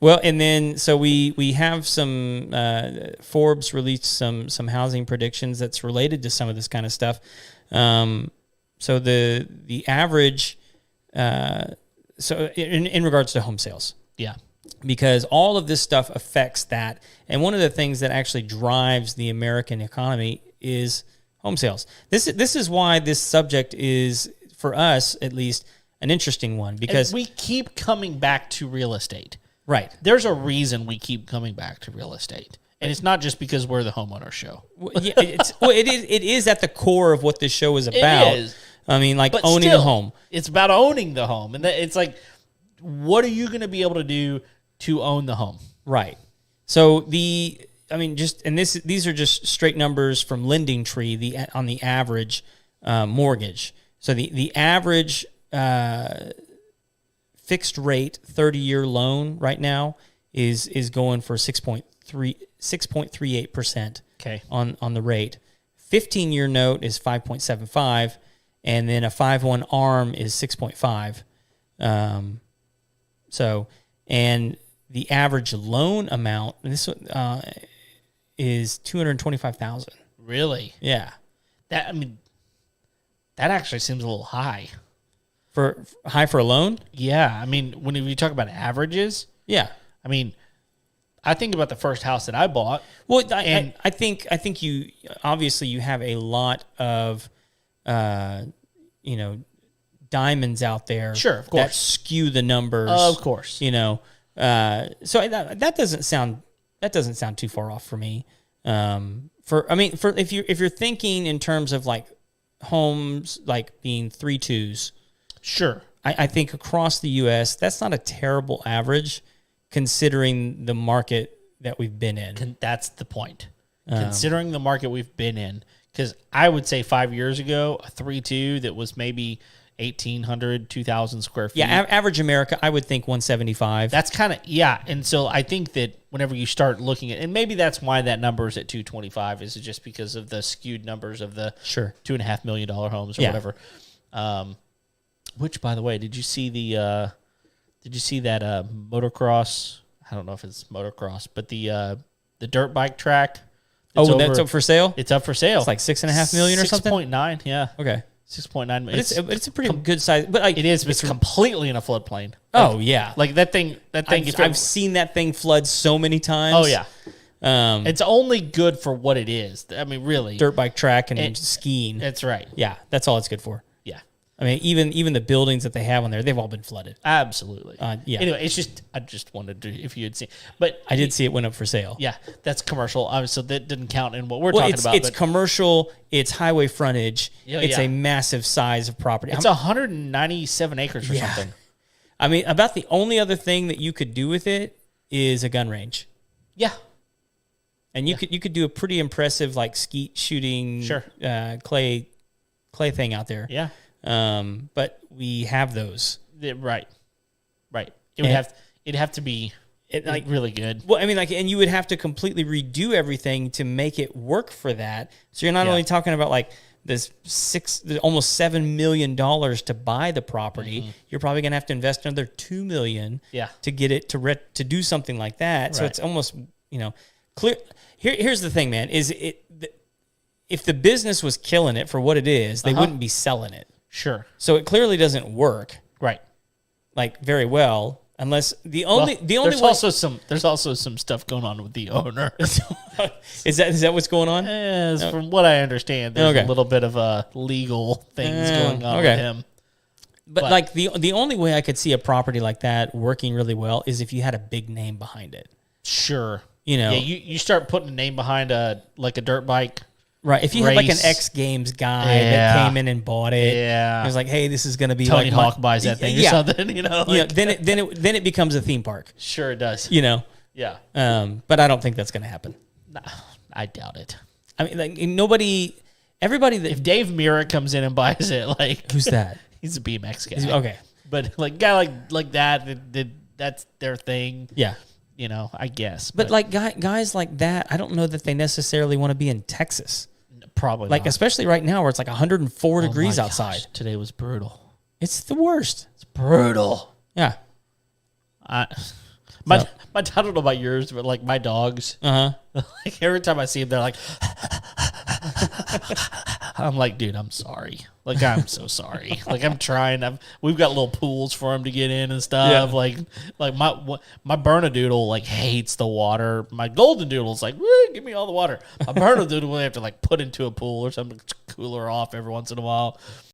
Well, and then so we have some Forbes released some housing predictions that's related to some of this kind of stuff. So the average, so in regards to home sales, Yeah. because all of this stuff affects that, and one of the things that actually drives the American economy is home sales. This is why this subject is, for us at least, an interesting one, because And we keep coming back to real estate. right. There's a reason we keep coming back to real estate. And it's not just because we're the Homeowner Show. Yeah, it is at the core of what this show is about. It is. I mean, like But owning still, a home. It's about owning the home. And it's like, what are you going to be able to do to own the home? Right. So these are just straight numbers from Lending Tree on the average mortgage. So the average fixed rate 30-year loan right now is going for 6.38%. Okay. On the rate. 15-year note is 5.75, and then a 5/1 ARM is 6.5. So, and the average loan amount is $225,000. Really? Yeah, That actually seems a little high. for high for a loan. Yeah. I mean, when you talk about averages, Yeah. I mean, I think about the first house that I bought. Well, I think you obviously you have a lot of diamonds out there. Sure, of that course. skew the numbers. Of course. So that doesn't sound too far off for me. If you're thinking in terms of like homes like being 3.2s, Sure. I think across the U.S. that's not a terrible average considering the market that we've been in. That's the point. Considering the market we've been in, because I would say 5 years ago, a 3.2 that was maybe 1,800, 2,000 square feet. Yeah, average America, I would think 175. That's kind of, yeah. And so I think that whenever you start looking at, and maybe that's why that number is at 225, is just because of the skewed numbers of the Sure. $2.5 million homes or Yeah. whatever. Which, by the way, did you see that motocross? I don't know if it's motocross, but the dirt bike track. That's up for sale? It's up for sale. It's like $6.5 million or something? 6.9, yeah. Okay. 6.9 million. But it's a pretty good size. But like It is, but it's completely in a floodplain. Oh, yeah. Like that thing. I've seen that thing flood so many times. Oh, yeah. It's only good for what it is. I mean, really. Dirt bike track and skiing. That's right. Yeah, that's all it's good for. Yeah. I mean, even the buildings that they have on there, they've all been flooded. Absolutely. Yeah. Anyway, I just wanted to, if you had seen. But I did see it went up for sale. Yeah, that's commercial. Obviously, that didn't count in what we're talking about. It's commercial. It's highway frontage. Yeah, it's yeah. a massive size of property. It's 197 acres or something. I mean, about the only other thing that you could do with it is a gun range. Yeah. And you could do a pretty impressive like skeet shooting, Sure. clay thing out there. Yeah. But we have those. Right. It'd have to be like really good. Well, I mean, and you would have to completely redo everything to make it work for that. So you're not only talking about like this almost $7 million to buy the property. Mm-hmm. You're probably going to have to invest another $2 million. To get it to do something like that. Right. So it's almost clear. Here's the thing, man. If the business was killing it for what it is, they wouldn't be selling it. Sure. So it clearly doesn't work. Right. Like very well, unless there's also some stuff going on with the owner. Is that what's going on? From what I understand, there's a little bit of legal things going on with him. But like the only way I could see a property like that working really well is if you had a big name behind it. Sure. You start putting a name behind a dirt bike. Right. If you had like an X Games guy that came in and bought it, it was like, hey, this is going to be Tony Hawk buys that thing or something, then it becomes a theme park. Sure it does. Yeah. But I don't think that's going to happen. Nah, I doubt it. I mean, like everybody that if Dave Mirra comes in and buys it, like who's that? He's a BMX guy. Okay. But like guy like that, that's their thing. Yeah. I guess. But like guys like that, I don't know that they necessarily want to be in Texas. Probably like not. Especially right now where it's like 104 degrees outside. Gosh, today was brutal. It's the worst. It's brutal. Yeah. My I don't know about yours, but like my dogs, like every time I see them, they're like, I'm like, dude, I'm sorry. Like, I'm so sorry. Like, I'm trying. We've got little pools for them to get in and stuff. Yeah. Like my Bernedoodle like hates the water. My Golden Doodle's like, woo, give me all the water. My Bernedoodle will have to like put into a pool or something to cool her off every once in a while.